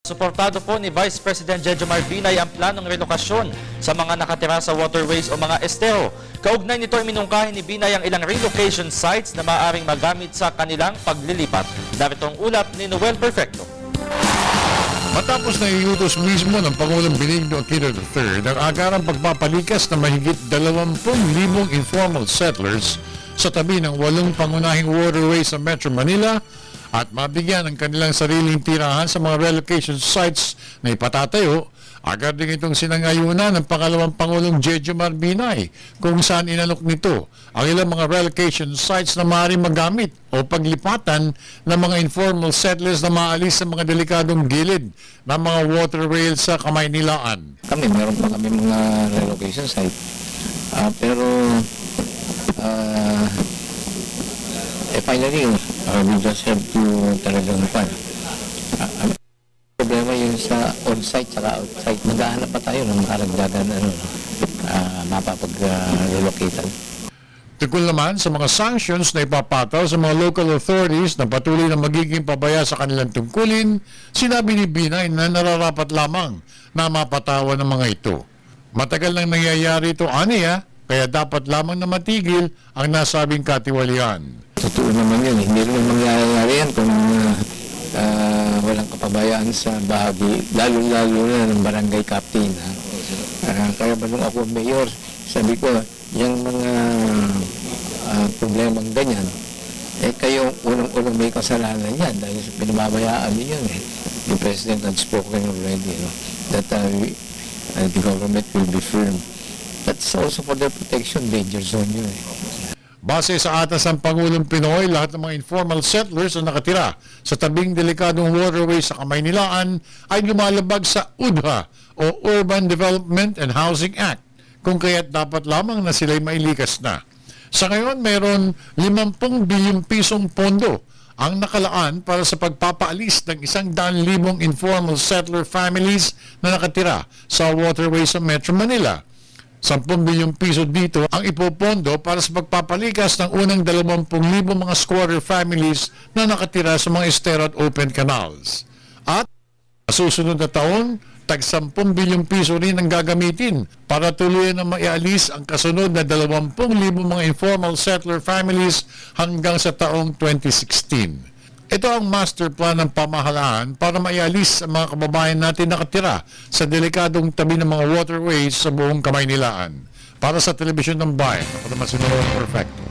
Suportado po ni Vice President Jejomar Binay ang planong relokasyon sa mga nakatira sa waterways o mga estero. Kaugnay nito ay minungkahi ni Binay ang ilang relocation sites na maaaring magamit sa kanilang paglilipat. Narito ang ulat ni Noel Perfecto. Matapos na iutos mismo ng Pangulong Benigno Aquino III ang agarang pagpapalikas na mahigit 20,000 informal settlers sa tabi ng 8 pangunahing waterways sa Metro Manila at mabigyan ng kanilang sariling tirahan sa mga relocation sites na ipatatayo, agad din itong sinangayunan ng pangalawang Pangulong Jejomar Binay kung saan inalok nito ang ilang mga relocation sites na maaaring magamit o paglipatan ng mga informal settlers na maalis sa mga delikadong gilid ng mga waterways sa Kamaynilaan. Meron pa kami mga relocation site. Finally, we just have to talagang problema yun sa on-site at outside. Naghahanap pa tayo ng makaragdagan mapapag-relocated. Tungkol naman sa mga sanctions na ipapataw sa mga local authorities na patuloy na magiging pabaya sa kanilang tungkulin, sinabi ni Binay na nararapat lamang na mapatawa ng mga ito. Matagal nang nangyayari ito, aniya, kaya dapat lamang na matigil ang nasabing katiwalian. Totoo naman yun. Hindi rin mangyayari yan kung walang kapabayaan sa bahagi, lalo-lalo na ng barangay captain. Kaya ba nung ako mayor, sabi ko, yung mga problemang ganyan, kayo unang-unang may kasalanan yan dahil pinababayaan niyo yun. The President had spoken already, that the government will be firm. That's also for their protection, danger zone yun. Base sa atas ng Pangulong Pinoy, lahat ng mga informal settlers na nakatira sa tabing delikadong waterway sa Kamaynilaan ay lumalabag sa UDHA o Urban Development and Housing Act, kung kaya't dapat lamang na sila'y mailikas na. Sa ngayon, mayroon 50 bilyong pisong pondo ang nakalaan para sa pagpapaalis ng 100,000 informal settler families na nakatira sa waterway sa Metro Manila. 10 bilyong piso dito ang ipopondo para sa pagpapalikas ng unang 20,000 mga squatter families na nakatira sa mga estero at open canals. At sa susunod na taon, tag 10 bilyong piso rin ang gagamitin para tuluyan na maialis ang kasunod na 20,000 mga informal settler families hanggang sa taong 2016. Ito ang master plan ng pamahalaan para maialis ang mga kababayan natin nakatira sa delikadong tabi ng mga waterways sa buong Kamaynilaan. Para sa Telebisyon ng Bayan, ako naman si Noel Perfecto.